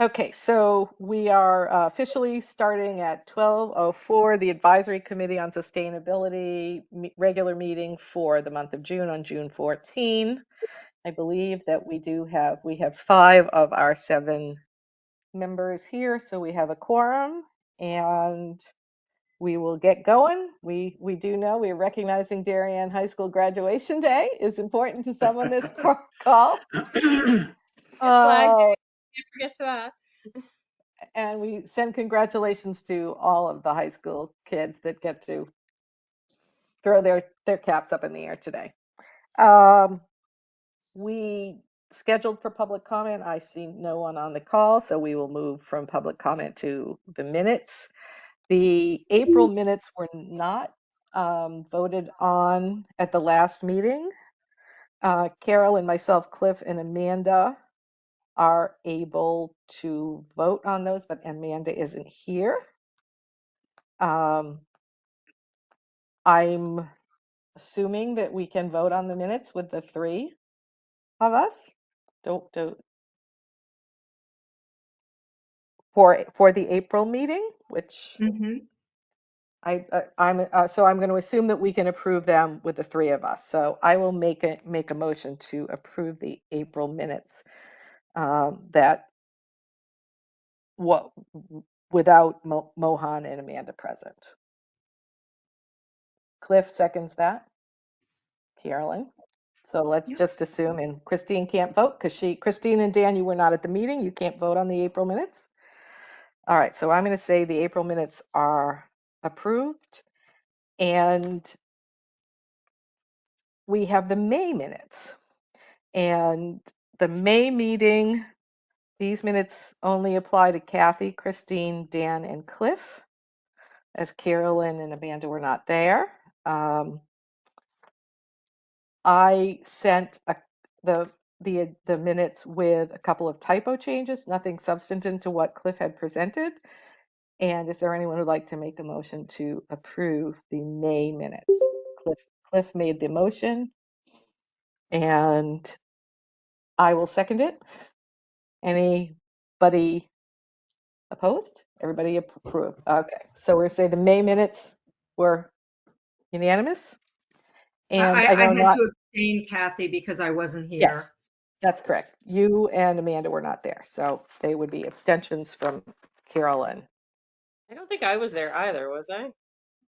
Okay, so we are officially starting at 12:04, the Advisory Committee on Sustainability regular meeting for the month of June on June 14. I believe that we have 5 of our 7 members here, so we have a quorum, and we will get going. We do know we're recognizing Darien High School graduation day is important to some on this call. It's Flag Uh, Day. Can't forget that. and we send congratulations to all of the high school kids that get to throw their caps up in the air today. We scheduled for public comment. I see no one on the call, so we will move from public comment to the minutes. The April minutes were not voted on at the last meeting. Carol and myself, Cliff and Amanda are able to vote on those, but Amanda isn't here. I'm assuming that we can vote on the minutes with the 3 of us. For the April meeting, which Mm-hmm. I'm going to assume that we can approve them with the 3 of us. So I will make a motion to approve the April minutes that what without Mohan and Amanda present. Cliff seconds that. Carolyn. So let's Yep. just assume, and Christine can't vote because Christine and Dan, you were not at the meeting. You can't vote on the April minutes. All right, so I'm going to say the April minutes are approved, and we have the May minutes. And the May meeting, these minutes only apply to Kathy, Christine, Dan, and Cliff, as Carolyn and Amanda were not there. I sent the minutes with a couple of typo changes, nothing substantive to what Cliff had presented. And is there anyone who'd like to make a motion to approve the May minutes? Cliff made the motion, and I will second it. Anybody opposed? Everybody approved. Okay, so we're saying the May minutes were unanimous, and I I know had not. to abstain, Kathy, because I wasn't Yes, here. that's correct. You and Amanda were not there, so they would be abstentions from Carolyn. I don't think I was there either, was I?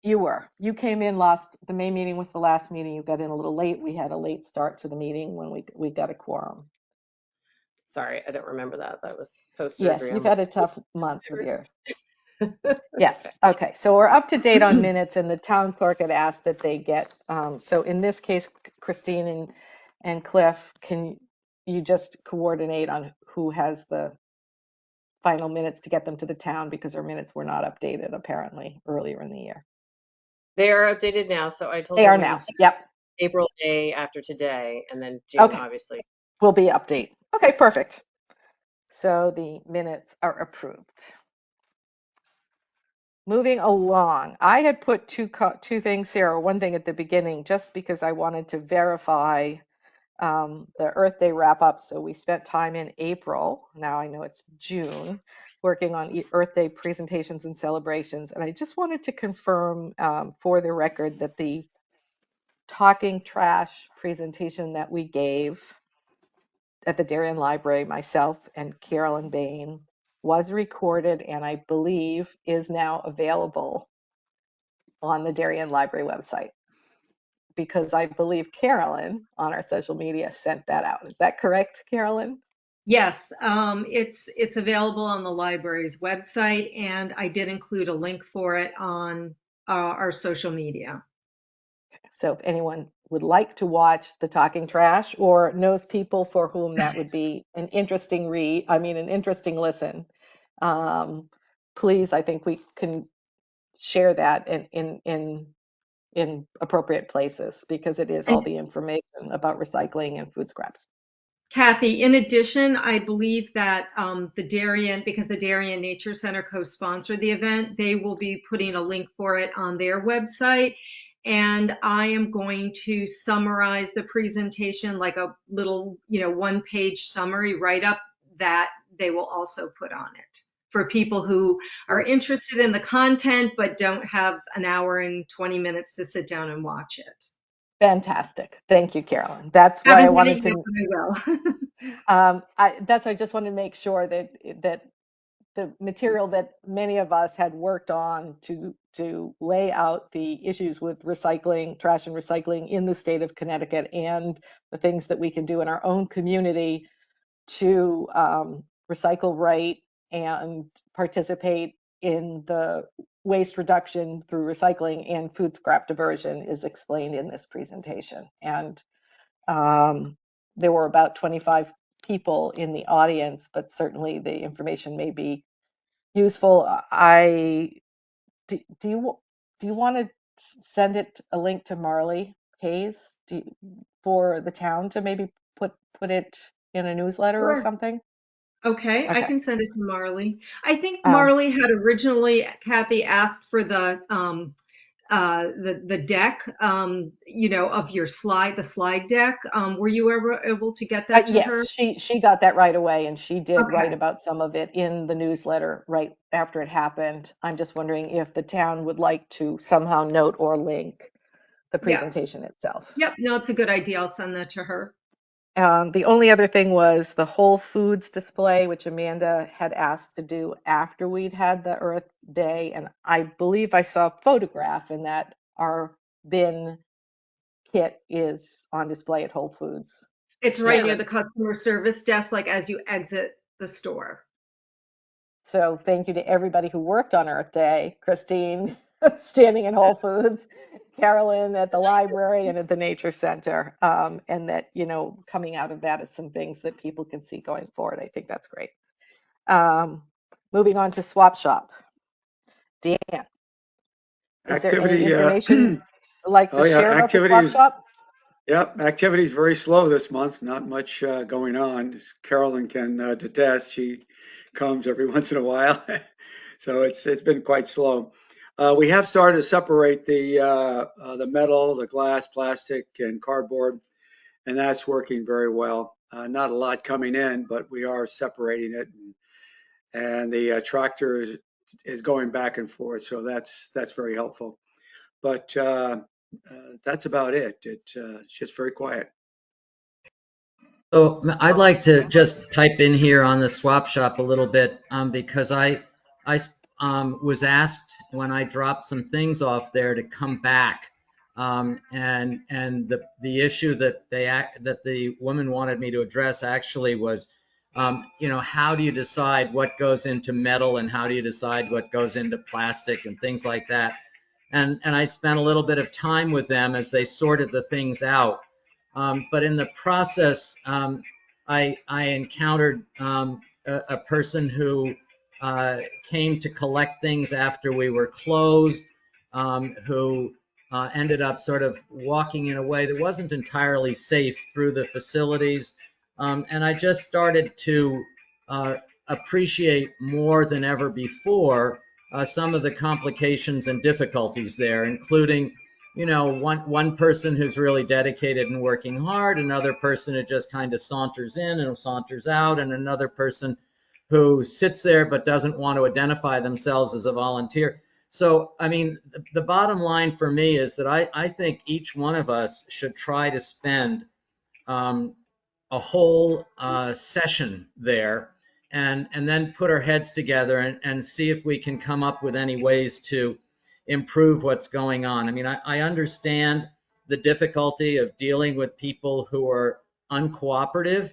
You were. You came in the May meeting was the last meeting. You got in a little late. We had a late start to the meeting when we got a quorum. Sorry, I don't remember that. That was post Yes, surgery you've on my had a tough month with your. Yes. Okay. Okay. So we're up to date on minutes, and the town clerk had asked that they get. So in this case, Christine and Cliff, can you just coordinate on who has the final minutes to get them to the town, because our minutes were not updated apparently earlier in the year. They are updated now, so I told They her are we now. would send Yep. April A after today, and then June, Okay. obviously. Will be update. Okay. Perfect. So the minutes are approved. Moving along, I had put two things here, or one thing at the beginning, just because I wanted to verify the Earth Day wrap up. So we spent time in April, now I know it's June, working on Earth Day presentations and celebrations. And I just wanted to confirm for the record that the Talking Trash presentation that we gave at the Darien Library, myself and Carolyn Bain, was recorded and I believe is now available on the Darien Library website, because I believe Carolyn on our social media sent that out. Is that correct, Carolyn? Yes, it's available on the library's website, and I did include a link for it on our social media. So if anyone would like to watch the Talking Trash or knows people for whom that would be an interesting an interesting listen, um, please, I think we can share that in appropriate places, because it is all And the information about recycling and food scraps. Kathy, in addition, I believe that because the Darien Nature Center co-sponsored the event, they will be putting a link for it on their website. And I am going to summarize the presentation like a little, one-page summary write-up that they will also put on it for people who are interested in the content but don't have an hour and 20 minutes to sit down and watch it. Fantastic. Thank you, Carolyn. That's why I Haven't done wanted it yet, to, but I will. that's why I just wanted to make sure that the material that many of us had worked on to lay out the issues with recycling, trash and recycling in the state of Connecticut, and the things that we can do in our own community to recycle right and participate in the waste reduction through recycling and food scrap diversion is explained in this presentation. And there were about 25 people in the audience, but certainly the information may be useful. Do you want to send it a link to Marley Hayes for the town to maybe put it in a newsletter or Sure. something? Okay, I Okay. can send it to Marley. I think Um, Marley had originally, Kathy asked for the deck, of your slide, the slide deck. Were you ever able to get that to her? yes, she got that right away, and she did Okay. write about some of it in the newsletter right after it happened. I'm just wondering if the town would like to somehow note or link the Yeah. presentation itself. Yep. No, it's a good idea. I'll send that to her. The only other thing was the Whole Foods display, which Amanda had asked to do after we'd had the Earth Day. And I believe I saw a photograph in that our bin kit is on display at Whole Foods. It's right Yeah, near the customer service desk, like as you exit the store. So thank you to everybody who worked on Earth Day. Christine standing in Whole Foods, Carolyn at the library and at the Nature Center. And that, coming out of that is some things that people can see going forward. I think that's great. Moving on to Swap Shop. Dan, is there any Activity, information you'd like to oh yeah, share about the Swap activities. Shop? Yep, activity's very slow this month. Not much going on. As Carolyn can detest. She comes every once in a while, so it's been quite slow. We have started to separate the metal, the glass, plastic, and cardboard, and that's working very well. Not a lot coming in, but we are separating it, and the tractor is going back and forth, so that's very helpful. But that's about it. It's just very quiet. So I'd like to just pipe in here on the swap shop a little bit because I was asked when I dropped some things off there to come back, and the issue that that the woman wanted me to address actually was, how do you decide what goes into metal and how do you decide what goes into plastic and things like that, and I spent a little bit of time with them as they sorted the things out. But in the process, I encountered a person who came to collect things after we were closed, who ended up sort of walking in a way that wasn't entirely safe through the facilities. And I just started to appreciate more than ever before some of the complications and difficulties there, including one person who's really dedicated and working hard, another person who just kind of saunters in and saunters out, and another person who sits there but doesn't want to identify themselves as a volunteer. So, I mean, the bottom line for me is that I think each one of us should try to spend a whole session there and then put our heads together and see if we can come up with any ways to improve what's going on. I mean, I understand the difficulty of dealing with people who are uncooperative.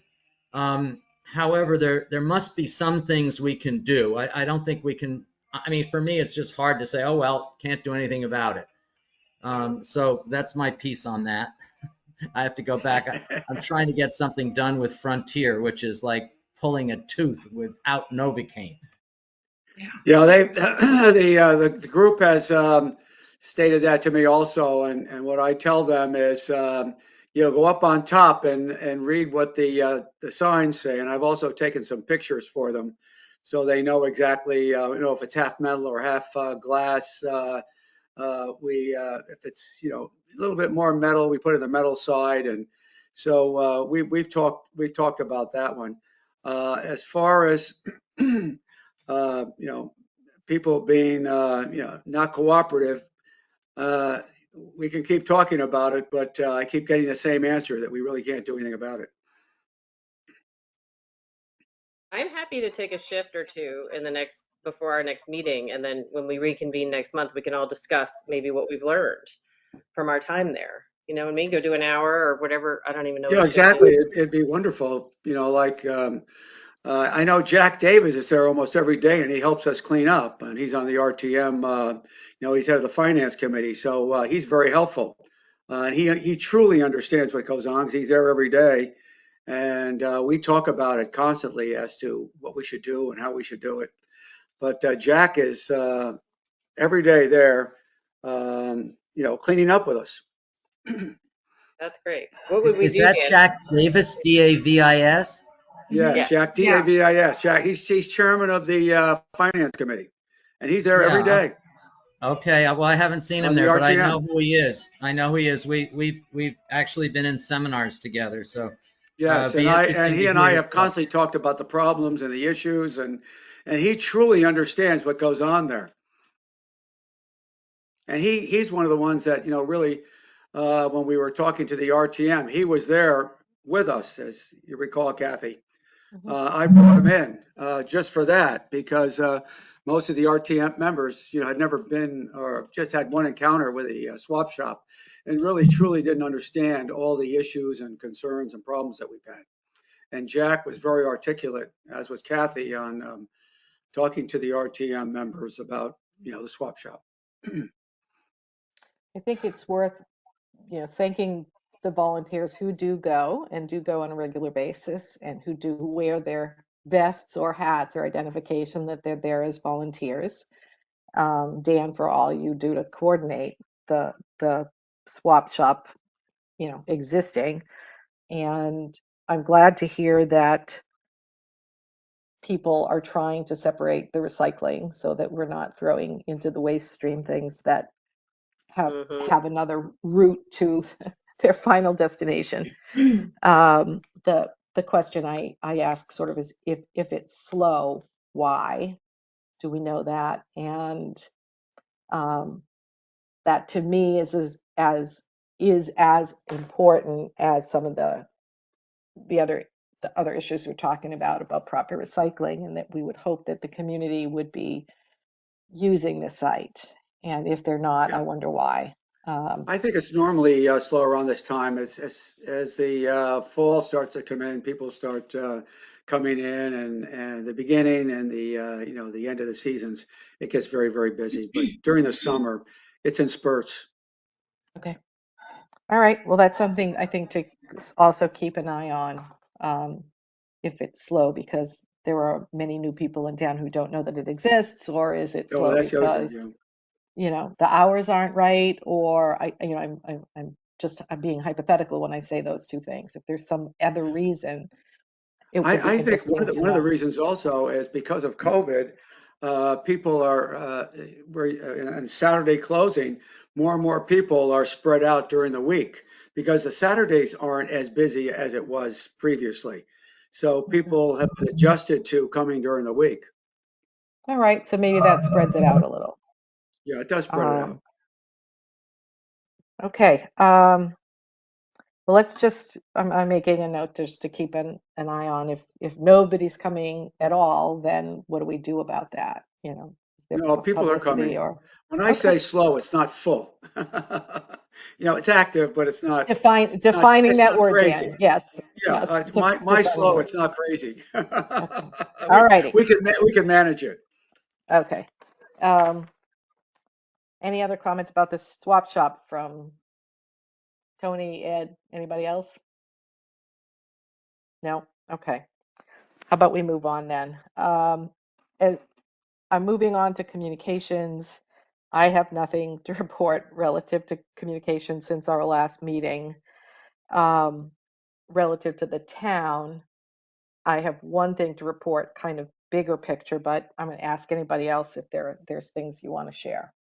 However, there must be some things we can do. I don't think we can. I mean, for me, it's just hard to say, oh, well, can't do anything about it. So that's my piece on that. I have to go back. I'm trying to get something done with Frontier, which is like pulling a tooth without Novocaine. Yeah, they the group has stated that to me also, and what I tell them is, go up on top and read what the signs say, and I've also taken some pictures for them, so they know exactly if it's half metal or half glass. If it's a little bit more metal, we put it in the metal side, and so we've talked about that one. As far as, people being, not cooperative, we can keep talking about it, but I keep getting the same answer that we really can't do anything about it. I'm happy to take a shift or two in the next, before our next meeting, and then when we reconvene next month, we can all discuss maybe what we've learned from our time there. You know what I mean? Go do an hour or whatever. I don't even know what Yeah, a shift exactly. is. It'd be wonderful, I know Jack Davis is there almost every day and he helps us clean up and he's on the RTM, he's head of the finance committee. So, he's very helpful. And he truly understands what goes on 'cause he's there every day. And, we talk about it constantly as to what we should do and how we should do it. But, Jack is, every day there, cleaning up with us. That's great. What would we Is do, that Dan? Jack Davis, Davis? Yeah, Yes. Jack, Yeah. Davis. Jack, he's chairman of the finance committee, and he's there every Yeah. day Okay. Well, I haven't seen him on the there, but I know RTM. who he is. I know who he is. We've actually been in seminars together, so Yes, be and interesting he to and I hear his have stuff. constantly talked about the problems and the issues, and he truly understands what goes on there. And he's one of the ones that really, when we were talking to the RTM, he was there with us, as you recall, Kathy. I brought him in just for that because most of the RTM members, had never been or just had one encounter with a swap shop and really truly didn't understand all the issues and concerns and problems that we've had. And Jack was very articulate, as was Kathy, on talking to the RTM members about, the swap shop. I think it's worth, thanking the volunteers who do go and do go on a regular basis and who do wear their vests or hats or identification that they're there as volunteers. Dan, for all you do to coordinate the swap shop, existing. And I'm glad to hear that people are trying to separate the recycling so that we're not throwing into the waste stream things that Mm-hmm. have another route to their final destination. The question I ask sort of is if it's slow, why? Do we know that? And that to me is as important as some of the other the other issues we're talking about proper recycling, and that we would hope that the community would be using the site. And if they're not, I Yeah, wonder why. Um, I think it's normally slow around this time as the fall starts to come in, people start coming in, and the beginning and the end of the seasons, it gets very very busy. But during the summer, it's in spurts. okay. All right. Well, that's something I think to also keep an eye on, if it's slow because there are many new people in town who don't know that it exists, or is it Oh, slow that's the other thing. because the hours aren't right, or I'm being hypothetical when I say those two things. If there's some other reason, it would be I think interesting to one of the know. reasons also is because of COVID, people are and Saturday closing, more and more people are spread out during the week because the Saturdays aren't as busy as it was previously. So Mhm. people have been adjusted to coming during the week. All right, so maybe that spreads it out a little. Yeah, it does spread it out. Um, okay. Well, let's just, I'm making a note just to keep an eye on if nobody's coming at all, then what do we do about that? Is there No, people are publicity coming. or, When I okay. say slow, it's not full. It's active, but Defining it's that not word, crazy. Dan. Yes, Yeah, yes. it's my Defining the slow, word. it's not crazy. Okay. All righty. We can manage it. Okay. Um, any other comments about the swap shop from Tony, Ed, anybody else? No? Okay. How about we move on then? As- I'm moving on to communications. I have nothing to report relative to communication since our last meeting. Um, relative to the town, I have one thing to report, kind of bigger picture, but I'm going to ask anybody else if there's things you want to share.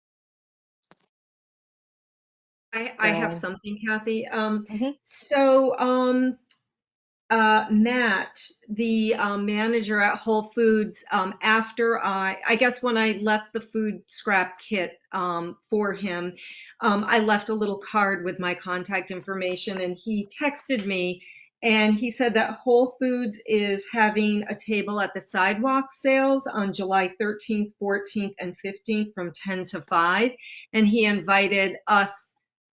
I have Carolyn? something, Kathy. Mhm. So Matt, the manager at Whole Foods, after I guess when I left the food scrap kit for him, I left a little card with my contact information, and he texted me, and he said that Whole Foods is having a table at the sidewalk sales on July 13th, 14th, and 15th from 10 to 5, and he invited us,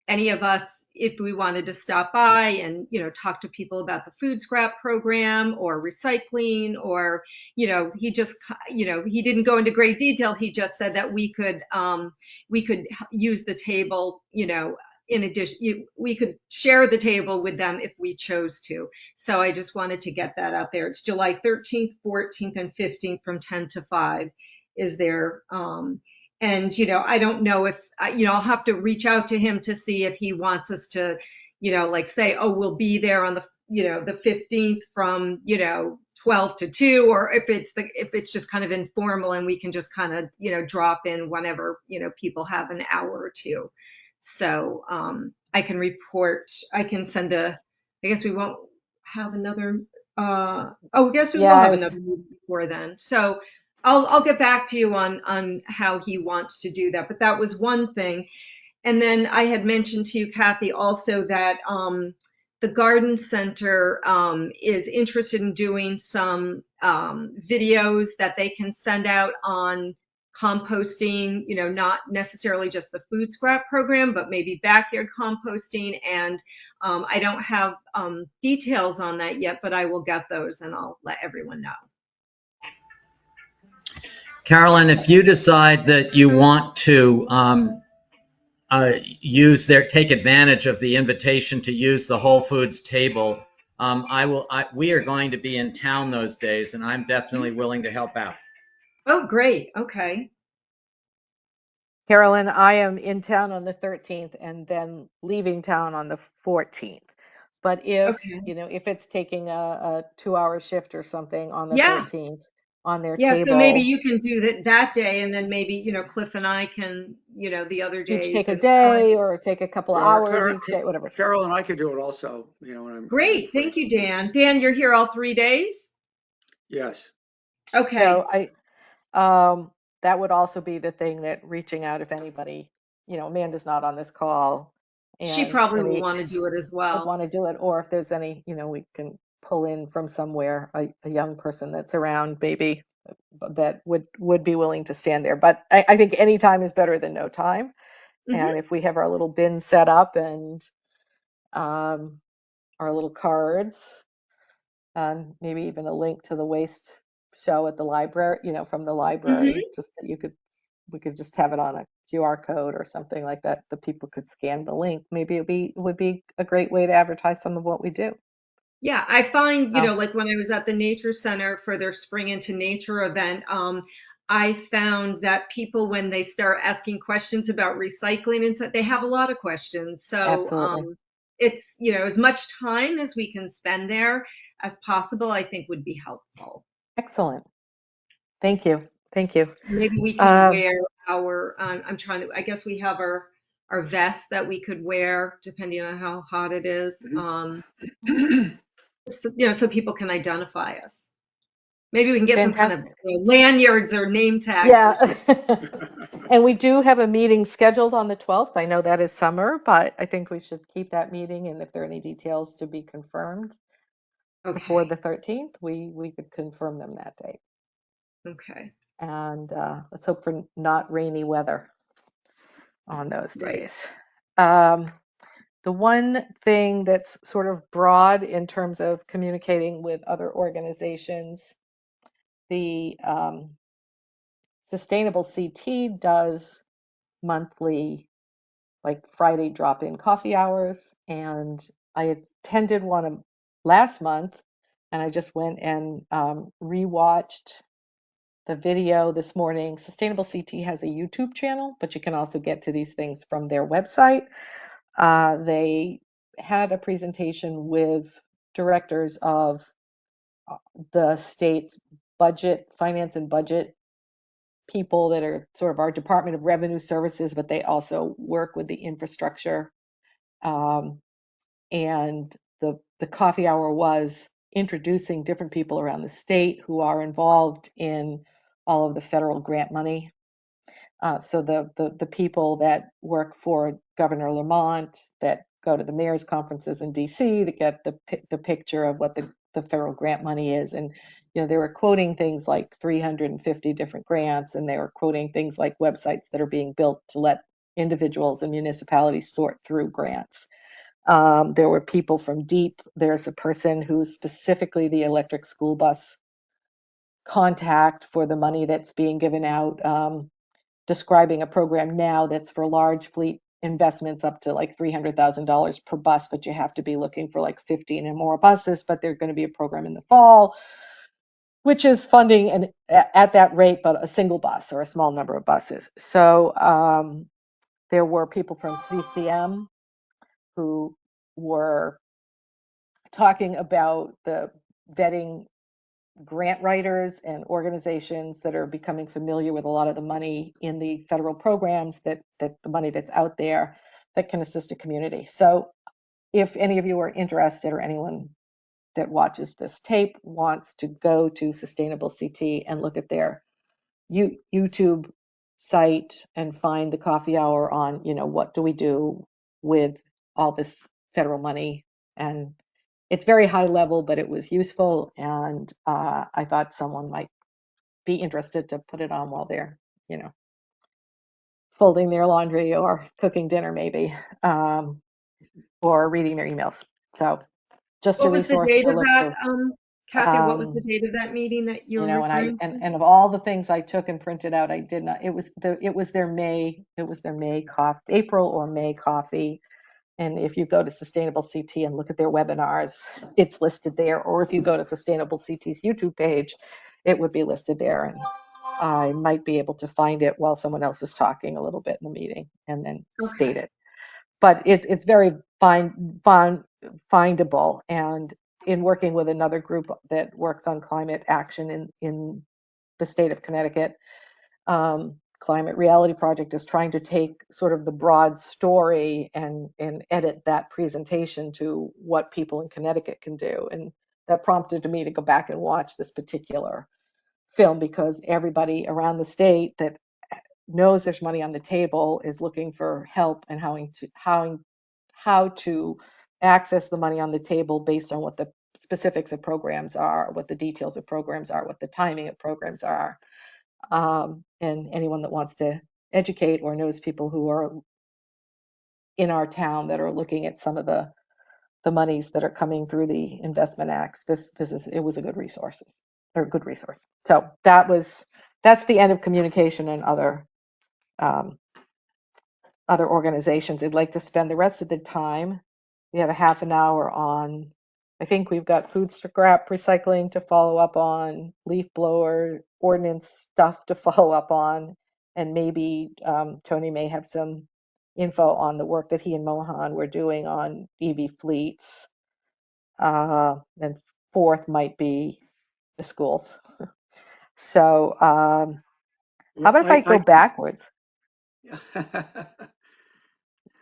any of us, if we wanted to stop by and, talk to people about the food scrap program or recycling, or, he just, he didn't go into great detail. He just said that we could use the table, in addition, we could share the table with them if we chose to. So I just wanted to get that out there. It's July 13th, 14th, and 15th from 10 to 5 is there. And, I don't know if, I'll have to reach out to him to see if he wants us to, like say, oh, we'll be there on the, the 15th from, 12 to 2, or if it's just kind of informal and we can just kind of, drop in whenever, people have an hour or two. So I can send I guess we won't have another, I guess we will Yeah, have another meeting before then. So I'll get back to you on how he wants to do that. But that was one thing. And then I had mentioned to you, Kathy, also that the garden center is interested in doing some videos that they can send out on composting, not necessarily just the food scrap program, but maybe backyard composting. And I don't have details on that yet, but I will get those and I'll let everyone know. Carolyn, if you decide that you want to take advantage of the invitation to use the Whole Foods table, we are going to be in town those days, and I'm definitely willing to help out. Oh, great. Okay. Carolyn, I am in town on the 13th and then leaving town on the 14th. But Okay. if it's taking a 2-hour shift or something on the Yeah. 13th on their Yeah. So maybe table, you can do that day, and then maybe, Cliff and I can, the other each take days. a And day or take a couple of Or hours each day, whatever. Carol and I could do it also, when I'm great. free. Thank you, Dan. Dan, you're here all 3 days? Yes. Okay. So that would also be the thing, that reaching out if anybody, Amanda's not on this call, She and probably will any want to do it as would well. want to do it, or if there's any, we can pull in from somewhere a young person that's around, maybe, that would be willing to stand there. But I think any time is better than no time. Hmm. And if we have our little bin set up and our little cards, and maybe even a link to the waste show at the library, from the library, Hmm. just that we could just have it on a QR code or something like that. The people could scan the link. Maybe it would be a great way to advertise some of what we do. Yeah, I find, Oh, like when I was at the Nature Center for their Spring into Nature event, I found that people, when they start asking questions about recycling and stuff, they have a lot of questions. So absolutely. it's, as much time as we can spend there as possible, I think would be helpful. Excellent. Thank you. Thank you. Maybe we can Um, wear I'm trying to, I guess we have our vest that we could wear depending on how hot it is. So people can identify us. Maybe we can get some kind of Fantastic. lanyards or name tags or Yeah. something. And we do have a meeting scheduled on the 12th. I know that is summer, but I think we should keep that meeting. And if there are any details to be confirmed before Okay. the 13th, we could confirm them that day. Okay. And let's hope for not rainy weather on those Right. days. The one thing that's sort of broad in terms of communicating with other organizations, the Sustainable CT does monthly, like Friday drop-in coffee hours, and I attended one last month, and I just went and rewatched the video this morning. Sustainable CT has a YouTube channel, but you can also get to these things from their website. They had a presentation with directors of the state's budget, finance and budget people that are sort of our Department of Revenue Services, but they also work with the infrastructure. And the coffee hour was introducing different people around the state who are involved in all of the federal grant money. So the people that work for Governor Lamont, that go to the mayor's conferences in DC, that get the picture of what the federal grant money is. And they were quoting things like 350 different grants, and they were quoting things like websites that are being built to let individuals and municipalities sort through grants. There were people from DEEP. There's a person who's specifically the electric school bus contact for the money that's being given out, describing a program now that's for large fleet investments up to like $300,000 per bus, but you have to be looking for like 15 and more buses. But there's going to be a program in the fall, which is funding and at that rate, but a single bus or a small number of buses. So there were people from CCM who were talking about the vetting grant writers and organizations that are becoming familiar with a lot of the money in the federal programs, that the money that's out there that can assist a community. So if any of you are interested, or anyone that watches this tape wants to go to Sustainable CT and look at their YouTube site and find the coffee hour on, what do we do with all this federal money. And it's very high level, but it was useful. And I thought someone might be interested to put it on while they're, folding their laundry or cooking dinner, maybe, or reading their emails. So just a What was the resource date to of look that, through. Kathy? What was the date of that meeting that you were referring to? And of all the things I took and printed out, I did not. It was their May coffee, April or May coffee. And if you go to Sustainable CT and look at their webinars, it's listed there. Or if you go to Sustainable CT's YouTube page, it would be listed there. And I might be able to find it while someone else is talking a little bit in the meeting and then state it. But it's very findable. And in working with another group that works on climate action in the state of Connecticut, Climate Reality Project is trying to take sort of the broad story and edit that presentation to what people in Connecticut can do. And that prompted me to go back and watch this particular film, because everybody around the state that knows there's money on the table is looking for help and how to access the money on the table based on what the specifics of programs are, what the details of programs are, what the timing of programs are. And anyone that wants to educate or knows people who are in our town that are looking at some of the monies that are coming through the investment acts, it was a good resource. So that's the end of communication and other organizations. I'd like to spend the rest of the time. We have a half an hour on, I think we've got food scrap recycling to follow up on, leaf blower ordinance stuff to follow up on, and maybe Tony may have some info on the work that he and Mohan were doing on EV fleets. And fourth might be the schools. So how about if I go backwards?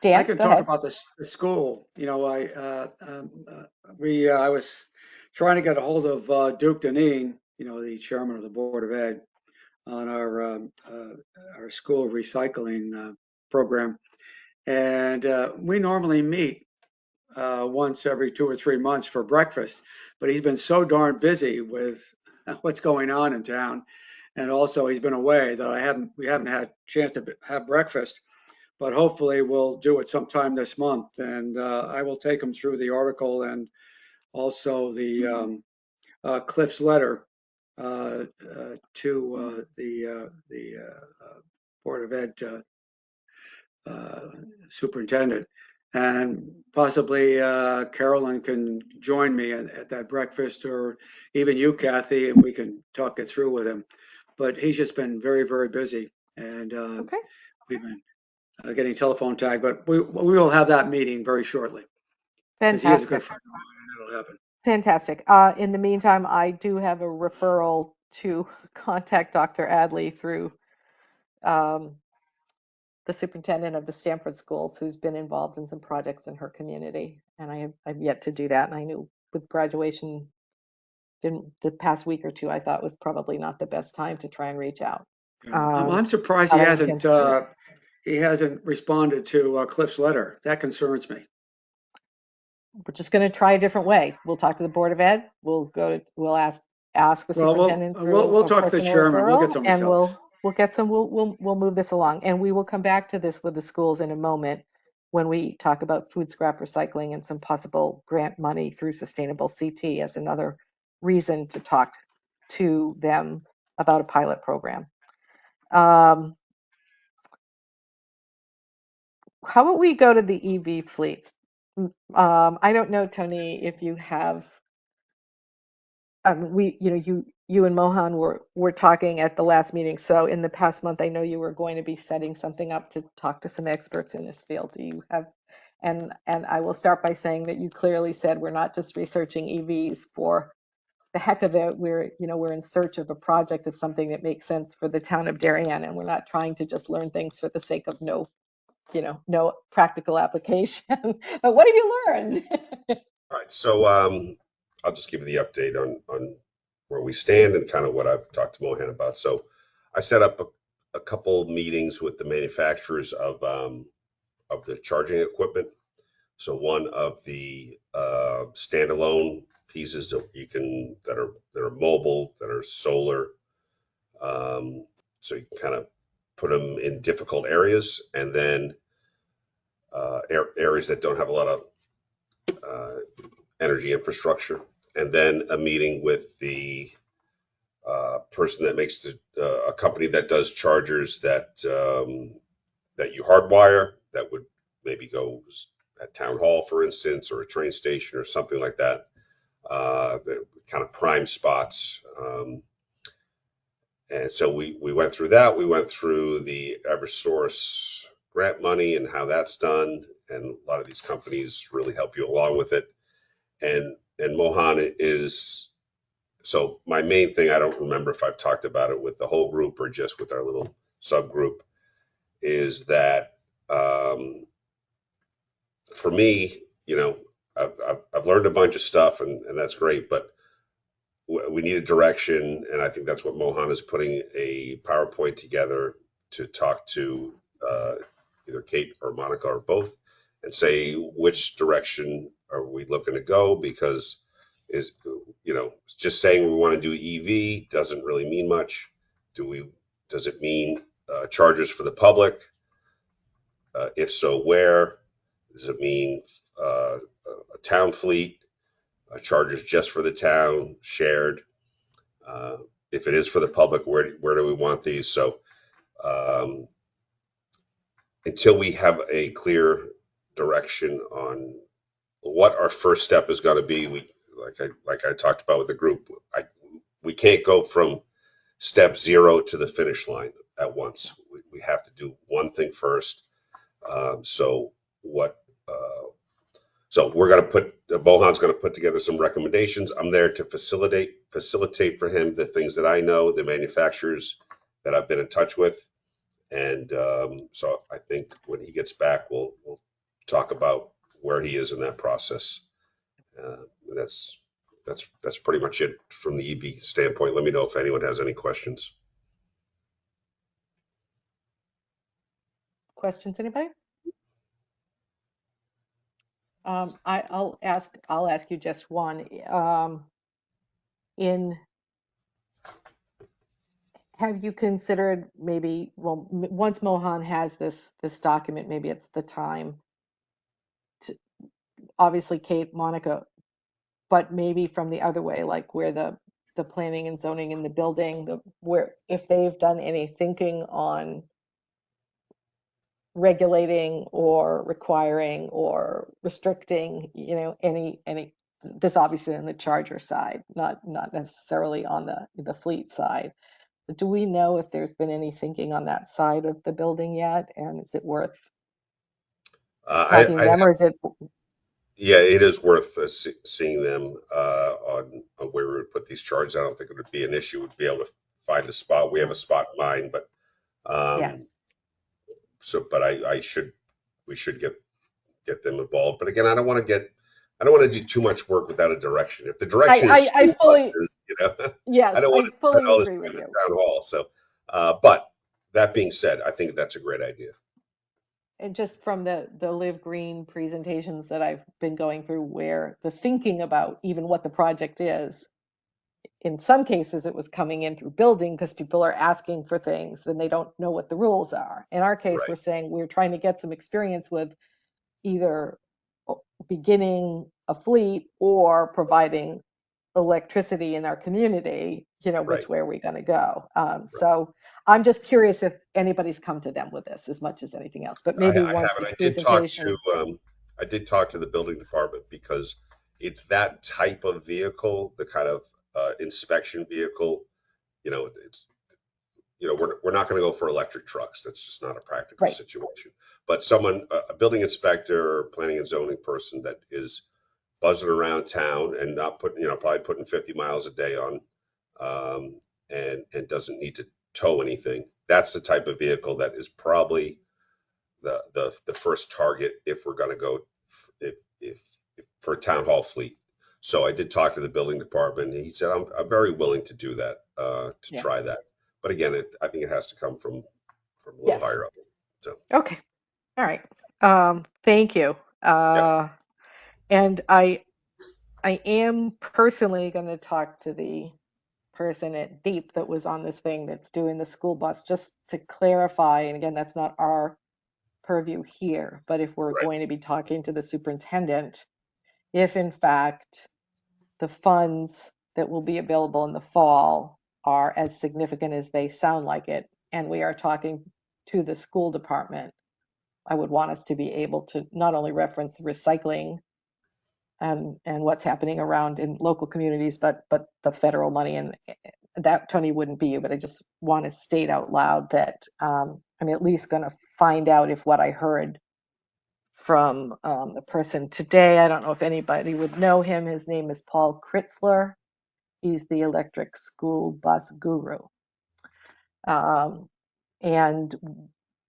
Dan, I can go talk ahead. about the school. I was trying to get a hold of Duke Deneen, the chairman of the Board of Ed, on our school recycling program, and we normally meet once every 2 or 3 months for breakfast. But he's been so darn busy with what's going on in town, and also he's been away, that we haven't had a chance to have breakfast. But hopefully we'll do it sometime this month, and I will take him through the article and also the Cliff's letter to the Board of Ed superintendent, and possibly Carolyn can join me at that breakfast, or even you, Kathy, and we can talk it through with him. But he's just been very, very busy, and Okay. we've been getting telephone tag, but we will have that meeting very shortly, because he is a good Fantastic. friend of mine, and it'll happen. Fantastic. In the meantime, I do have a referral to contact Dr. Adley through um, the superintendent of the Stanford schools, who's been involved in some projects in her community. And I've yet to do that. And I knew with graduation the past week or two, I thought was probably not the best time to try and reach out. I'm surprised But I intend to do it. he hasn't responded to Cliff's letter. That concerns me. We're just going to try a different way. We'll talk to the Board of Ed. We'll ask the Well, superintendent through we'll a talk to the personal chairman. We'll get referral, some and results. we'll move this along, and we will come back to this with the schools in a moment when we talk about food scrap recycling and some possible grant money through Sustainable CT as another reason to talk to them about a pilot program. How about we go to the EV fleets? I don't know, Tony, if you have. You and Mohan were talking at the last meeting. So in the past month, I know you were going to be setting something up to talk to some experts in this field. Do you have? And I will start by saying that you clearly said we're not just researching EVs for the heck of it. We're in search of a project of something that makes sense for the town of Darien, and we're not trying to just learn things for the sake of no practical application. But what have you learned? All right, so I'll just give you the update on where we stand and kind of what I've talked to Mohan about. So I set up a couple meetings with the manufacturers of the charging equipment. So one of the standalone pieces that that are mobile, that are solar. So you can kind of put them in difficult areas, and then areas that don't have a lot of energy infrastructure, and then a meeting with the person that makes a company that does chargers that you hardwire, that would maybe go at town hall, for instance, or a train station or something like that. The kind of prime spots. And so we went through that. We went through the Eversource grant money and how that's done. And a lot of these companies really help you along with it. And Mohan is, so my main thing, I don't remember if I've talked about it with the whole group or just with our little subgroup, is that for me, I've learned a bunch of stuff, and that's great, but we need a direction, and I think that's what Mohan is putting a PowerPoint together to talk to either Kate or Monica or both, and say which direction are we looking to go, because just saying we want to do EV doesn't really mean much. Does it mean chargers for the public? If so, where? Does it mean a town fleet, chargers just for the town, shared? If it is for the public, where do we want these? So until we have a clear direction on what our first step is going to be, like I talked about with the group, we can't go from step 0 to the finish line at once. We have to do one thing first. So we're going to Mohan's going to put together some recommendations. I'm there to facilitate for him the things that I know, the manufacturers that I've been in touch with. And so I think when he gets back, we'll talk about where he is in that process. That's pretty much it from the EB standpoint. Let me know if anyone has any questions. Questions, anybody? I'll ask you just one. Have you considered maybe, well, once Mohan has this document, maybe it's the time to, obviously Kate, Monica, but maybe from the other way, like where the planning and zoning in the building, where if they've done any thinking on regulating or requiring or restricting, any this obviously on the charger side, not necessarily on the fleet side. But do we know if there's been any thinking on that side of the building yet? And is it worth talking to them, or is it? Yeah, it is worth seeing them on where we would put these charges. I don't think it would be an issue. We'd be able to find a spot. We have a spot in mind, but Yeah. we should get them involved. But again, I don't want to do too much work without a direction. If the direction is you know. I Yes, don't want I to spend fully all this agree time with in the you. town hall. So, but that being said, I think that's a great idea. And just from the Live Green presentations that I've been going through, where the thinking about even what the project is, in some cases it was coming in through building because people are asking for things and they don't know what the rules are. In our case, Right, we're saying we're trying to get some experience with either beginning a fleet or providing electricity in our community, right, which way are we going to go? right. So I'm just curious if anybody's come to them with this as much as anything else, but maybe I once haven't. this presentation. I did talk to the building department because it's that type of vehicle, the kind of inspection vehicle. You know, it's we're not going to go for electric trucks. That's just not a practical Right. situation. But someone, a building inspector or planning and zoning person that is buzzing around town and not putting, probably putting 50 miles a day on, and doesn't need to tow anything. That's the type of vehicle that is probably the first target if we're going to go if for a town hall fleet. So I did talk to the building department. And he said I'm very willing to do that, to Yeah. try that. But again, I think it has to come from a little Yes. higher up. So Okay. All right. Thank you. yeah, And I am personally going to talk to the person at Deep that was on this thing that's doing the school bus, just to clarify. And again, that's not our purview here, but if we're right, going to be talking to the superintendent, if in fact the funds that will be available in the fall are as significant as they sound like it, and we are talking to the school department, I would want us to be able to not only reference recycling and what's happening around in local communities, but the federal money. And that, Tony, wouldn't be you, but I just want to state out loud that I'm at least going to find out if what I heard from the person today, I don't know if anybody would know him. His name is Paul Kritzler. He's the electric school bus guru. Um, and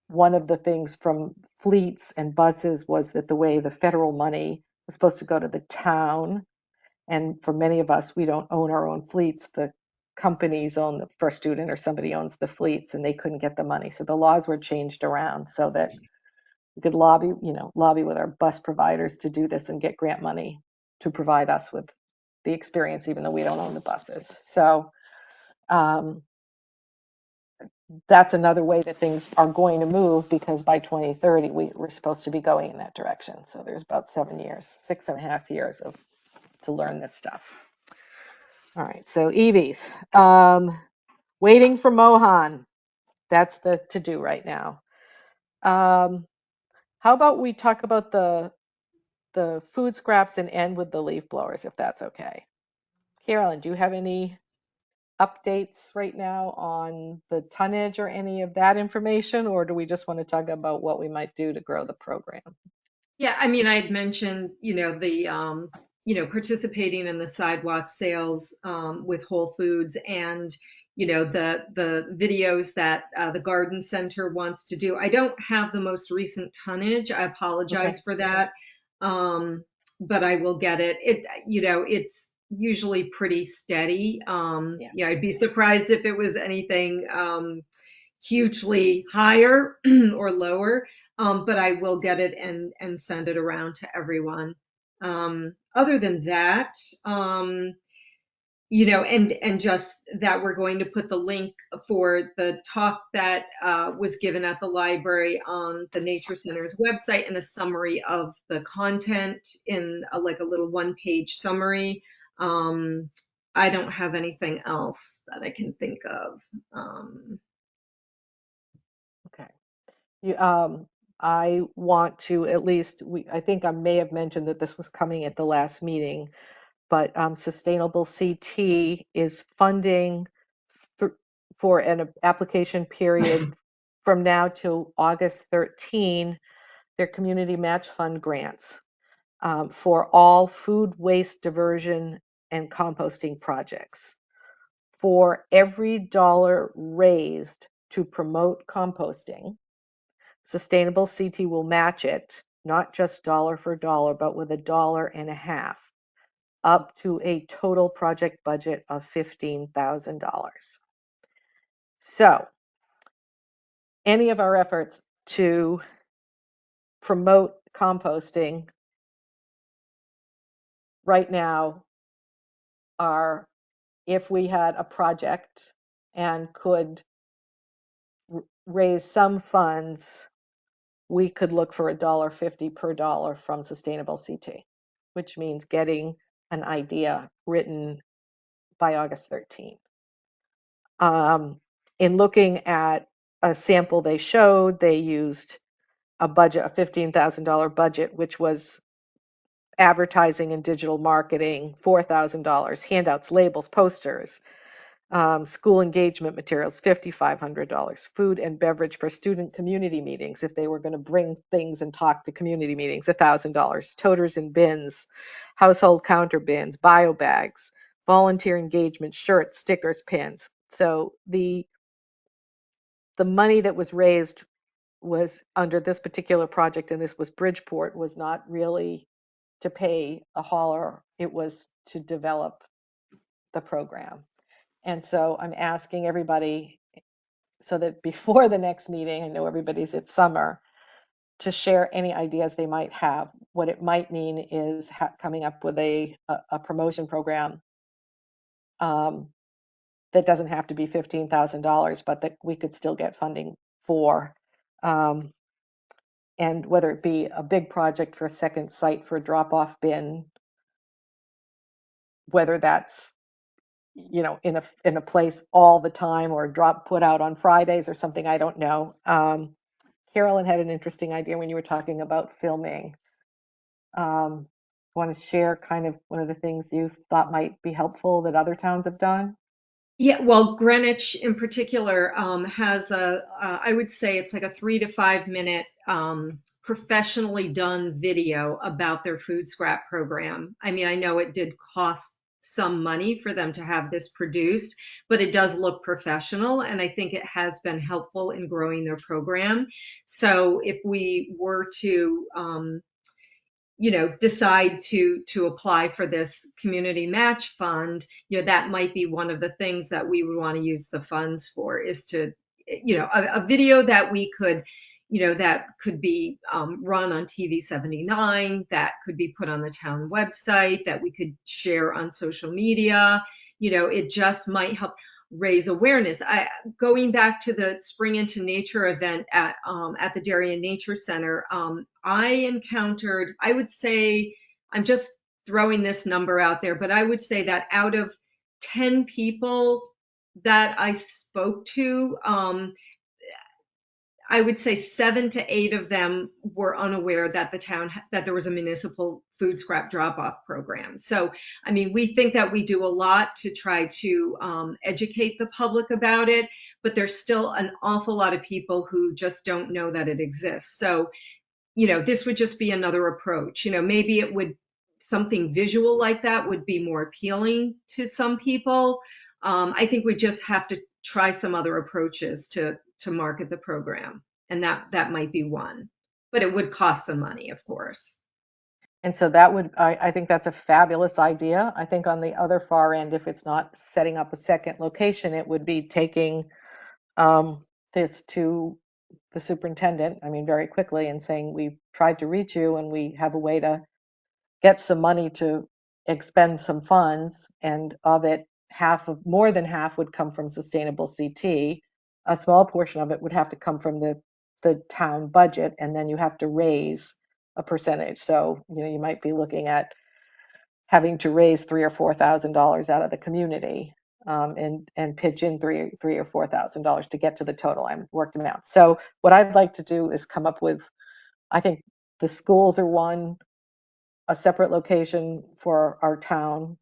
one of the things from fleets and buses was that the way the federal money was supposed to go to the town, and for many of us, we don't own our own fleets. The companies own the First Student or somebody owns the fleets, and they couldn't get the money. So the laws were changed around so that we could lobby with our bus providers to do this and get grant money to provide us with the experience, even though we don't own the buses. So um, that's another way that things are going to move, because by 2030 we're supposed to be going in that direction. So there's about 7 years, 6.5 years to learn this stuff. All right, so EVs. Waiting for Mohan. That's the to-do right now. How about we talk about the food scraps and end with the leaf blowers, if that's okay. Carolyn, do you have any updates right now on the tonnage or any of that information, or do we just want to talk about what we might do to grow the program? Yeah, I mean, I had mentioned, participating in the sidewalk sales with Whole Foods, and the videos that the garden center wants to do. I don't have the most recent tonnage. I Okay. apologize for that, but I will get it. It's usually pretty steady. Yeah. Yeah, I'd be surprised if it was anything hugely higher or lower, but I will get it and send it around to everyone. Other than that, and just that we're going to put the link for the talk that was given at the library on the Nature Center's website, and a summary of the content in like a little one-page summary. I don't have anything else that I can think of. Okay. I want to at least, I think I may have mentioned that this was coming at the last meeting, but Sustainable CT is funding for an application period from now till August 13, their community match fund grants for all food waste diversion and composting projects. For every dollar raised to promote composting, Sustainable CT will match it, not just dollar for dollar, but with $1.50 up to a total project budget of $15,000. So any of our efforts to promote composting right now are, if we had a project and could raise some funds, we could look for $1.50 per dollar from Sustainable CT, which means getting an idea written by August 13th. In looking at a sample they showed, they used a budget, a $15,000 budget, which was advertising and digital marketing, $4,000, handouts, labels, posters, school engagement materials, $5,500, food and beverage for student community meetings, if they were going to bring things and talk to community meetings, $1,000, toters and bins, household counter bins, bio bags, volunteer engagement, shirts, stickers, pins. So the money that was raised was under this particular project, and this was Bridgeport, was not really to pay a hauler, it was to develop the program. And so I'm asking everybody, so that before the next meeting, I know everybody's at summer, to share any ideas they might have. What it might mean is coming up with a promotion program that doesn't have to be $15,000, but that we could still get funding for. And whether it be a big project for a second site for a drop-off bin, whether that's in a place all the time, or put out on Fridays or something, I don't know. Carolyn had an interesting idea when you were talking about filming. Want to share kind of one of the things you thought might be helpful that other towns have done? Yeah, well, Greenwich in particular has I would say it's like a 3 to 5 minute professionally done video about their food scrap program. I mean, I know it did cost some money for them to have this produced, but it does look professional, and I think it has been helpful in growing their program. So if we were to decide to apply for this community match fund, that might be one of the things that we would want to use the funds for, is to, a video that we could, that could be run on TV 79, that could be put on the town website, that we could share on social media. It just might help raise awareness. Going back to the Spring into Nature event at the Darien Nature Center, I encountered, I would say, I'm just throwing this number out there, but I would say that out of 10 people that I spoke to, I would say 7 to 8 of them were unaware that that there was a municipal food scrap drop-off program. So, I mean, we think that we do a lot to try to educate the public about it, but there's still an awful lot of people who just don't know that it exists. So, this would just be another approach. Maybe something visual like that would be more appealing to some people. I think we just have to try some other approaches to market the program, and that might be one, but it would cost some money, of course. And so I think that's a fabulous idea. I think on the other far end, if it's not setting up a second location, it would be taking this to the superintendent, I mean, very quickly, and saying, we've tried to reach you and we have a way to get some money to expend some funds, and of it, more than half would come from Sustainable CT. A small portion of it would have to come from the town budget, and then you have to raise a percentage. So, you might be looking at having to raise $3,000 or $4,000 out of the community, and pitch in $3,000 or $4,000 to get to the total. I worked them out. So what I'd like to do is come up with, I think the schools are one, a separate location for our town,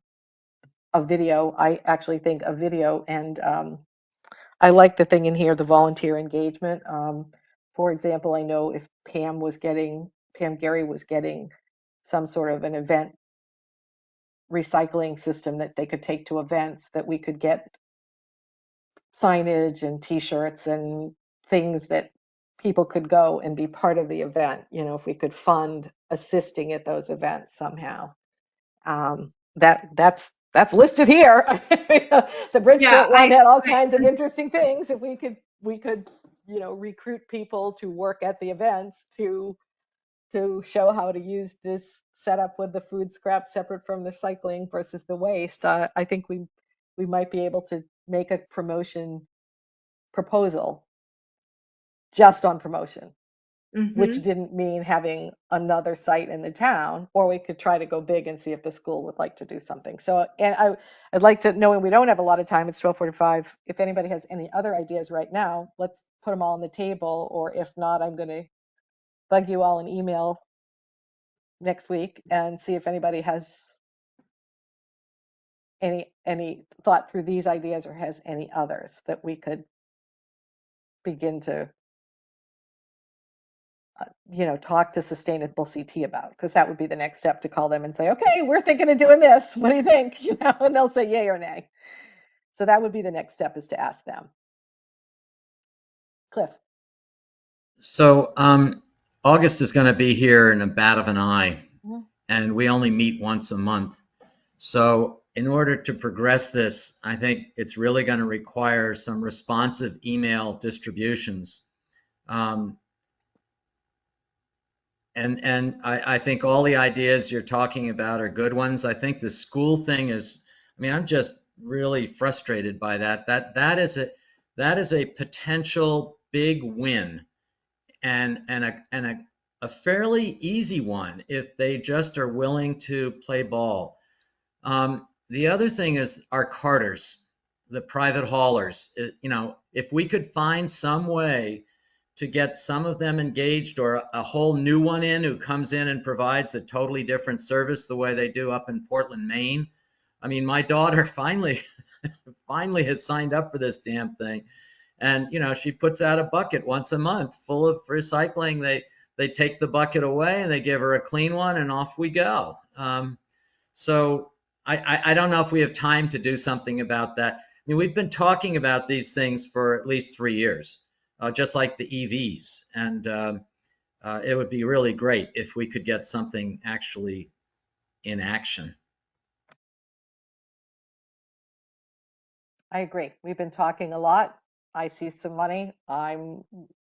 a video. I actually think a video, and I like the thing in here, the volunteer engagement. For example, I know if Pam Gary was getting some sort of an event recycling system that they could take to events, that we could get signage and t-shirts and things that people could go and be part of the event, if we could fund assisting at those events somehow. that's listed here. The Yeah, Bridgeport one had all kinds of interesting things. If we could, recruit people to work at the events to show how to use this setup with the food scraps separate from the recycling versus the waste. I think we might be able to make a promotion proposal just on promotion, which mm-hmm. didn't mean having another site in the town, or we could try to go big and see if the school would like to do something. So, and I'd like to, knowing we don't have a lot of time, it's 12:45. If anybody has any other ideas right now, let's put them all on the table, or if not, I'm going to bug you all an email next week and see if anybody has any thought through these ideas or has any others that we could begin to talk to Sustainable CT about, because that would be the next step, to call them and say, okay, we're thinking of doing this, what do you think? And they'll say yay or nay. So that would be the next step, is to ask them. Cliff. So August is going to be here in a bat of an eye, and we only meet once a month. So in order to progress this, I think it's really going to require some responsive email distributions. And I think all the ideas you're talking about are good ones. I think the school thing is, I mean, I'm just really frustrated by that. That is a potential big win, and a fairly easy one if they just are willing to play ball. The other thing is our carters, the private haulers. If we could find some way to get some of them engaged, or a whole new one in who comes in and provides a totally different service the way they do up in Portland, Maine. I mean, my daughter finally has signed up for this damn thing. And, she puts out a bucket once a month full of recycling. They take the bucket away and they give her a clean one, and off we go. So I don't know if we have time to do something about that. I mean, we've been talking about these things for at least 3 years. Just like the EVs. And it would be really great if we could get something actually in action. I agree. We've been talking a lot. I see some money. I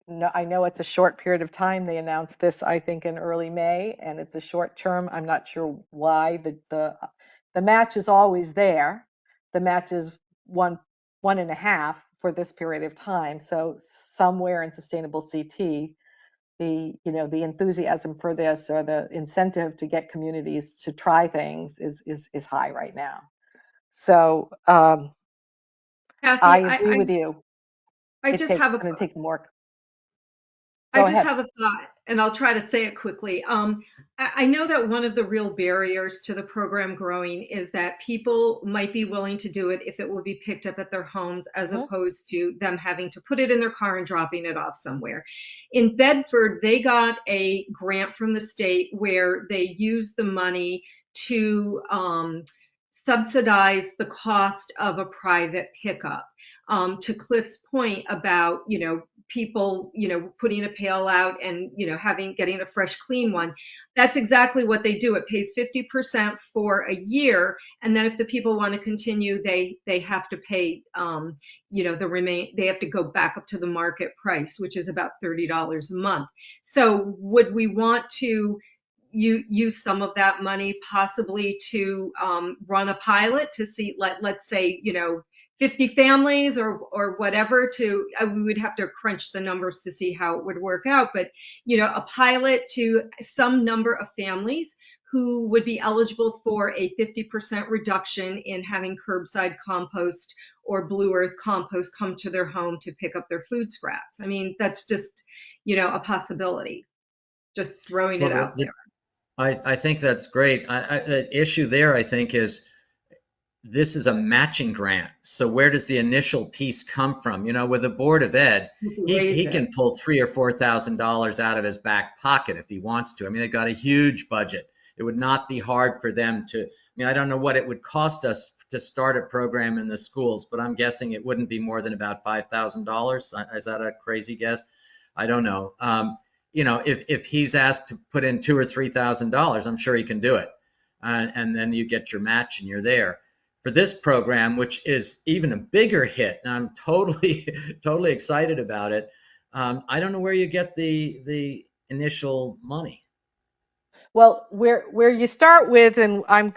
know it's a short period of time. They announced this, I think, in early May, and it's a short term. I'm not sure why. The match is always there. The match is one and a half for this period of time. So somewhere in Sustainable CT, the enthusiasm for this, or the incentive to get communities to try things, is high right now. So Kathy, I agree with you. I It's just have going to take some work. I Go just ahead. have a thought, and I'll try to say it quickly. I know that one of the real barriers to the program growing is that people might be willing to do it if it will be picked up at their homes, as opposed to them having to put it in their car and dropping it off somewhere. In Bedford, they got a grant from the state where they used the money to subsidize the cost of a private pickup. To Cliff's point about, people, putting a pail out and, getting a fresh, clean one. That's exactly what they do. It pays 50% for a year. And then if the people want to continue, they have to pay, they have to go back up to the market price, which is about $30 a month. So would we want to use some of that money possibly to run a pilot to see, let's say, 50 families or whatever, we would have to crunch the numbers to see how it would work out, but a pilot to some number of families who would be eligible for a 50% reduction in having curbside compost or Blue Earth compost come to their home to pick up their food scraps. I mean, that's just, a possibility. Just throwing it out there. I think that's great. The issue there, I think, is this is a matching grant. So where does the initial piece come from? With the Board of Ed, he can pull $3,000 or $4,000 out of his back pocket if he wants to. I mean, they've got a huge budget. It would not be hard for them to. I mean, I don't know what it would cost us to start a program in the schools, but I'm guessing it wouldn't be more than about $5,000. Is that a crazy guess? I don't know. If he's asked to put in $2,000 or $3,000, I'm sure he can do it. and then you get your match and you're there. For this program, which is even a bigger hit, and I'm totally totally excited about it. I don't know where you get the initial money. Well, where you start with, and I've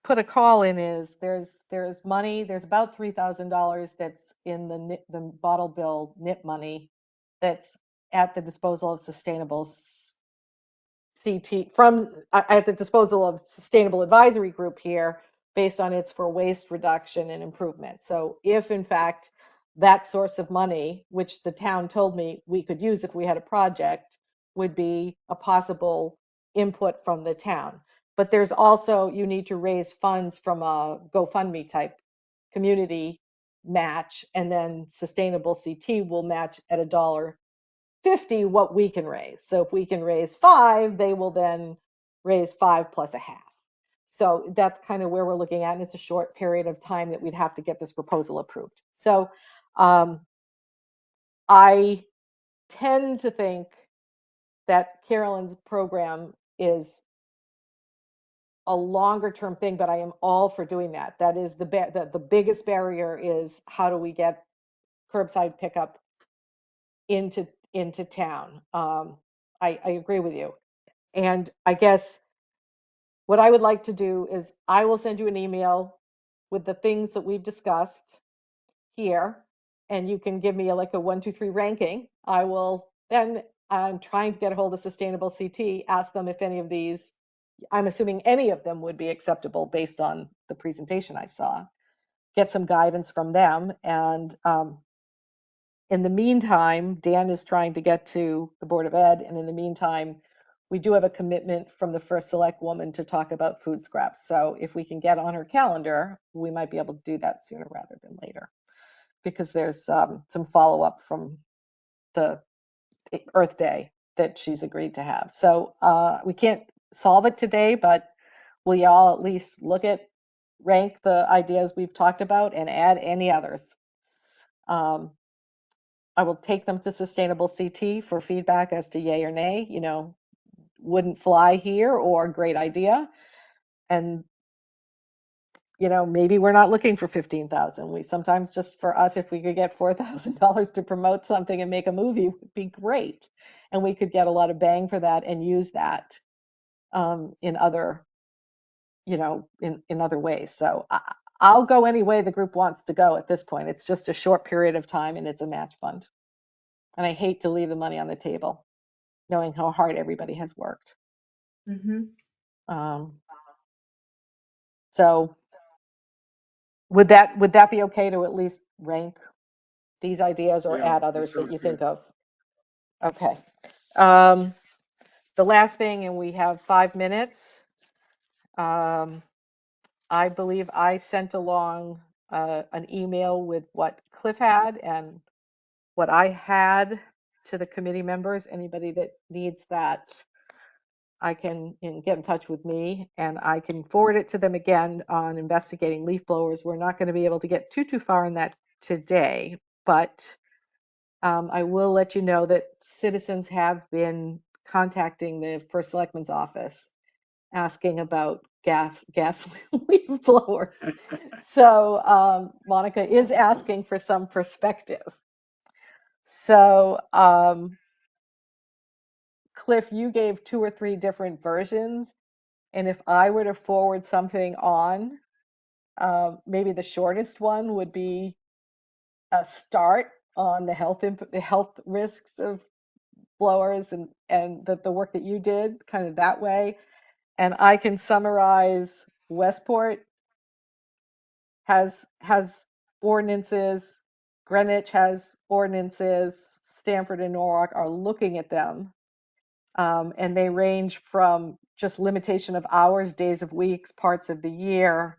put a call in, is there's money. There's about $3,000 that's in the bottle bill NIP money that's at the disposal of Sustainable CT from at the disposal of Sustainable Advisory Group here, based on its for waste reduction and improvement. So if in fact that source of money, which the town told me we could use if we had a project, would be a possible input from the town. But there's also, you need to raise funds from a GoFundMe type community match, and then Sustainable CT will match at $1.50 what we can raise. So if we can raise 5, they will then raise 5 plus a half. So that's kind of where we're looking at, and it's a short period of time that we'd have to get this proposal approved. So I tend to think that Carolyn's program is a longer term thing, but I am all for doing that. That is the biggest barrier is how do we get curbside pickup into town. I agree with you. And I guess what I would like to do is I will send you an email with the things that we've discussed here, and you can give me like a 1, 2, 3 ranking. I will then, I'm trying to get a hold of Sustainable CT, ask them if any of these, I'm assuming any of them would be acceptable based on the presentation I saw, get some guidance from them. And in the meantime, Dan is trying to get to the Board of Ed. And in the meantime, we do have a commitment from the first select woman to talk about food scraps. So if we can get on her calendar, we might be able to do that sooner rather than later, because there's some follow-up from the Earth Day that she's agreed to have. So we can't solve it today, but will y'all at least look at, rank the ideas we've talked about and add any others? I will take them to Sustainable CT for feedback as to yay or nay, wouldn't fly here or great idea. And, maybe we're not looking for 15,000. We sometimes, just for us, if we could get $4,000 to promote something and make a movie would be great. And we could get a lot of bang for that and use that in other, in other ways. So I'll go any way the group wants to go at this point. It's just a short period of time and it's a match fund. And I hate to leave the money on the table, knowing how hard everybody has worked. So would that be okay to at least rank these ideas or Yeah, add that others that sounds you good. think of? Okay. The last thing, and we have 5 minutes. I believe I sent along an email with what Cliff had and what I had to the committee members. Anybody that needs that, I can get in touch with me and I can forward it to them again on investigating leaf blowers. We're not going to be able to get too far in that today, but I will let you know that citizens have been contacting the First Selectman's office asking about gas leaf blowers. So Monica is asking for some perspective. So Cliff, you gave 2 or 3 different versions. And if I were to forward something on, maybe the shortest one would be a start on the health risks of blowers and the work that you did, kind of that way. And I can summarize Westport has ordinances, Greenwich has ordinances, Stamford and Norwalk are looking at them. And they range from just limitation of hours, days of weeks, parts of the year,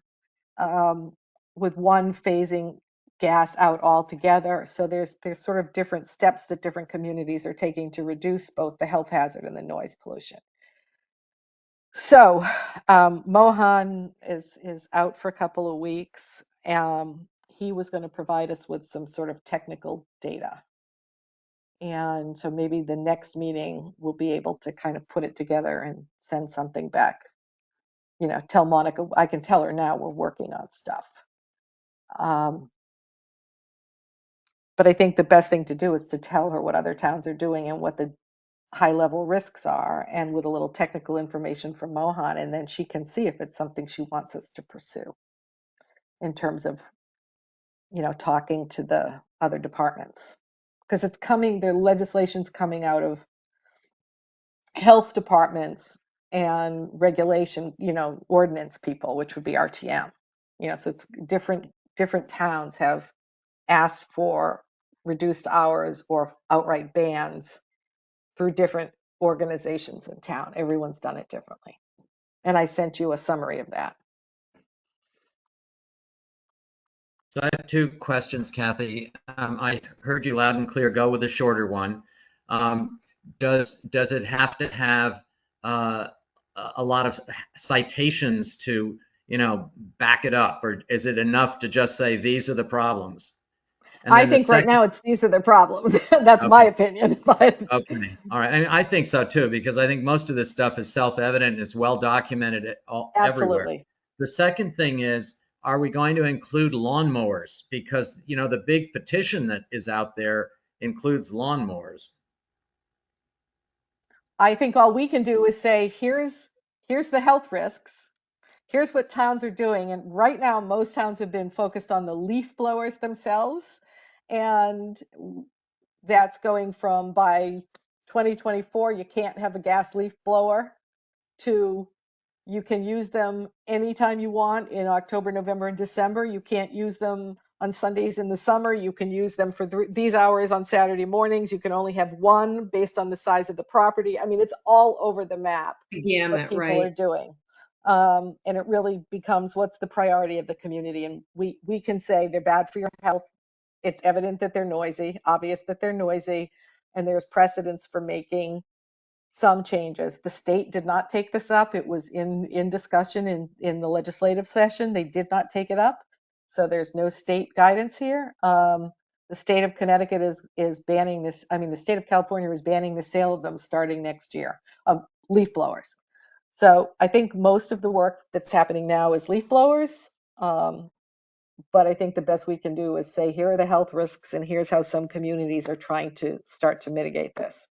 with one phasing gas out altogether. So there's sort of different steps that different communities are taking to reduce both the health hazard and the noise pollution. So Mohan is out for a couple of weeks. He was going to provide us with some sort of technical data. And so maybe the next meeting we'll be able to kind of put it together and send something back tell Monica, I can tell her now we're working on stuff. But I think the best thing to do is to tell her what other towns are doing and what the high level risks are, and with a little technical information from Mohan, and then she can see if it's something she wants us to pursue in terms of, talking to the other departments. Because it's coming, the legislation's coming out of health departments and regulation, ordinance people, which would be RTM. So it's different towns have asked for reduced hours or outright bans through different organizations in town. Everyone's done it differently. And I sent you a summary of that. So I have two questions, Kathy. I heard you loud and clear. Go with the shorter one. Does it have to have a lot of citations to back it up, or is it enough to just say these are the problems? And I then the think right second, now these are the problems. That's my okay, opinion. But okay, all right. And I think so too, because I think most of this stuff is self-evident and is well documented everywhere. absolutely. The second thing is, are we going to include lawnmowers? Because, the big petition that is out there includes lawnmowers. I think all we can do is say, here's the health risks. Here's what towns are doing. And right now, most towns have been focused on the leaf blowers themselves. And that's going from, by 2024, you can't have a gas leaf blower, to you can use them anytime you want in October, November, and December. You can't use them on Sundays in the summer. You can use them for these hours on Saturday mornings. You can only have one based on the size of the property. I mean, it's all over the map what people are doing. And it really becomes, what's the priority of the community? And we can say they're bad for your health. It's evident that they're noisy, obvious that they're noisy, and there's precedence for making some changes. The state did not take this up. It was in discussion in the legislative session. They did not take it up. So there's no state guidance here. The state of Connecticut is banning this. I mean, the state of California is banning the sale of them starting next year, of leaf blowers. So I think most of the work that's happening now is leaf blowers. But I think the best we can do is say, here are the health risks, and here's how some communities are trying to start to mitigate this.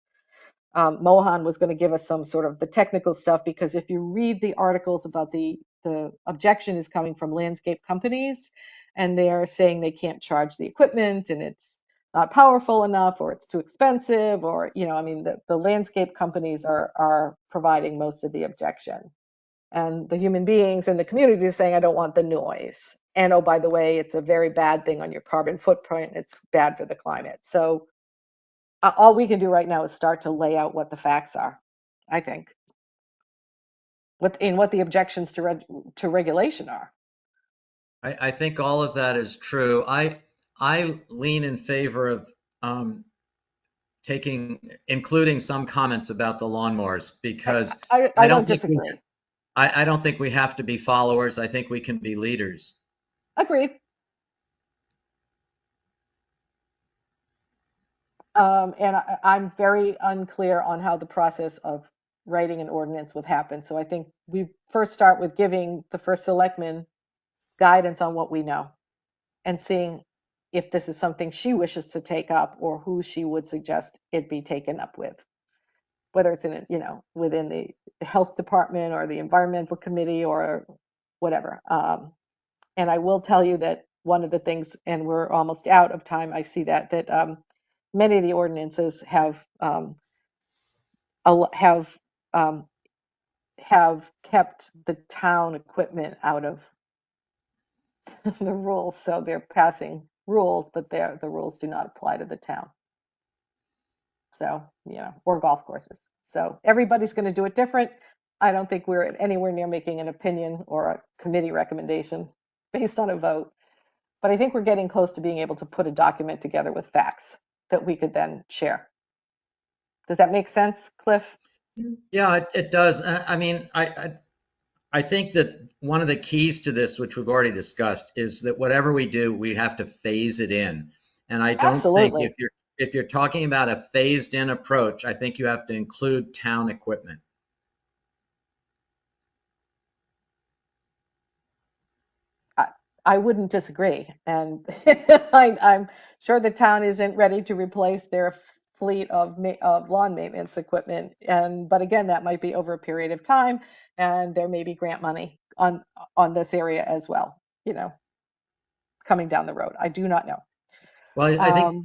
Mohan was going to give us some sort of the technical stuff, because if you read the articles about the objection is coming from landscape companies, and they're saying they can't charge the equipment, and it's not powerful enough, or it's too expensive, or, I mean, the landscape companies are providing most of the objection. And the human beings in the community are saying, I don't want the noise. And oh, by the way, it's a very bad thing on your carbon footprint. It's bad for the climate. So all we can do right now is start to lay out what the facts are, I think, what the objections to regulation are. I think all of that is true. I lean in favor of including some comments about the lawnmowers, because I don't disagree. I don't think we have to be followers. I think we can be leaders. Agreed. And I'm very unclear on how the process of writing an ordinance would happen. So I think we first start with giving the first selectman guidance on what we know, and seeing if this is something she wishes to take up, or who she would suggest it be taken up with, whether it's within the health department or the environmental committee or whatever. And I will tell you that one of the things, and we're almost out of time, I see that many of the ordinances have kept the town equipment out of the rules. So they're passing rules, but the rules do not apply to the town. So, or golf courses. So everybody's going to do it different. I don't think we're anywhere near making an opinion or a committee recommendation based on a vote. But I think we're getting close to being able to put a document together with facts that we could then share. Does that make sense, Cliff? Yeah, it does. I mean, I think that one of the keys to this, which we've already discussed, is that whatever we do, we have to phase it in. And I don't think Absolutely. if you're talking about a phased in approach, I think you have to include town equipment. I wouldn't disagree. And I'm sure the town isn't ready to replace their fleet of lawn maintenance equipment. But again, that might be over a period of time, and there may be grant money on this area as well, coming down the road. I do not know. Well, Um,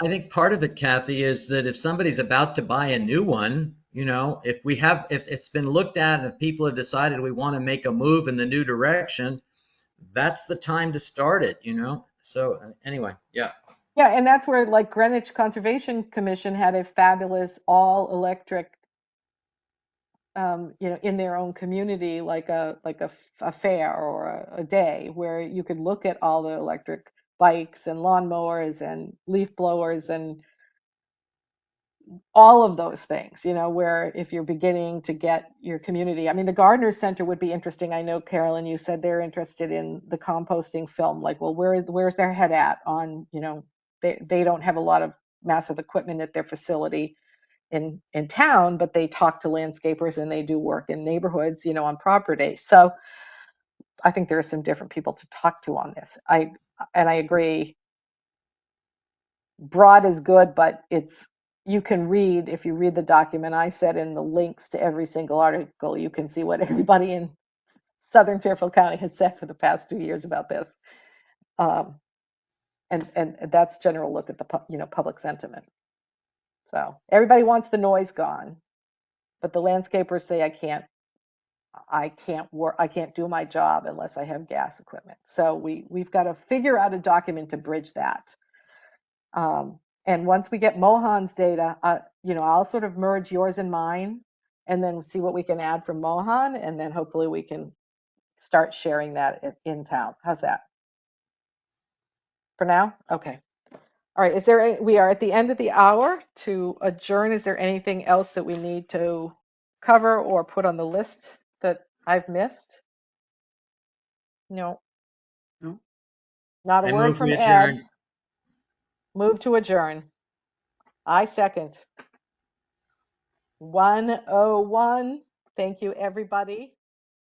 I think part of it, Kathy, is that if somebody's about to buy a new one, if it's been looked at and if people have decided we want to make a move in the new direction, that's the time to start it. So anyway, yeah. Yeah, and that's where like Greenwich Conservation Commission had a fabulous all electric, in their own community, like a fair or a day where you could look at all the electric bikes and lawnmowers and leaf blowers and all of those things, where if you're beginning to get your community, I mean, the Gardener Center would be interesting. I know, Carolyn, you said they're interested in the composting film. Like, well, where's their head at on, they don't have a lot of massive equipment at their facility in town, but they talk to landscapers and they do work in neighborhoods, on property. So I think there are some different people to talk to on this. I agree. Broad is good, but you can read, if you read the document I said in the links to every single article, you can see what everybody in Southern Fairfield County has said for the past 2 years about this. And that's general look at the public sentiment. So everybody wants the noise gone, but the landscapers say I can't work, I can't do my job unless I have gas equipment. So we've got to figure out a document to bridge that. And once we get Mohan's data, I'll sort of merge yours and mine, and then see what we can add from Mohan, and then hopefully we can start sharing that in town. How's that? For now? Okay. All right. We are at the end of the hour. To adjourn, is there anything else that we need to cover or put on the list that I've missed? No. No. Not a I word move from we Ed. adjourn. Move to adjourn. I second. 101. Thank you, everybody.